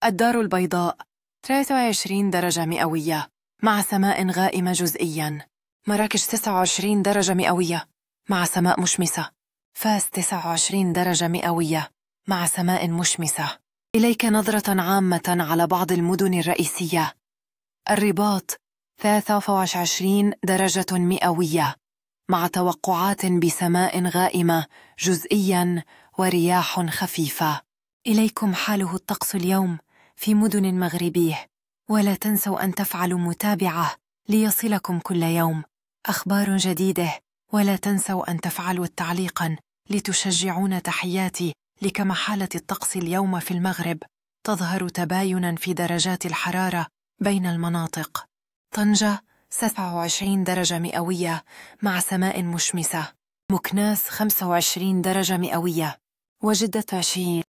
الدار البيضاء 23 درجة مئوية مع سماء غائمة جزئياً. مراكش 29 درجة مئوية مع سماء مشمسة. فاس 29 درجة مئوية مع سماء مشمسة. إليك نظرة عامة على بعض المدن الرئيسية. الرباط 23 درجة مئوية مع توقعات بسماء غائمة جزئياً ورياح خفيفة. إليكم حاله الطقس اليوم في مدن مغربيه، ولا تنسوا أن تفعلوا متابعة ليصلكم كل يوم أخبار جديدة، ولا تنسوا أن تفعلوا التعليقاً لتشجعون. تحياتي. لكما حالة الطقس اليوم في المغرب تظهر تبايناً في درجات الحرارة بين المناطق. طنجة 27 درجة مئوية مع سماء مشمسة. مكناس 25 درجة مئوية وجدة 20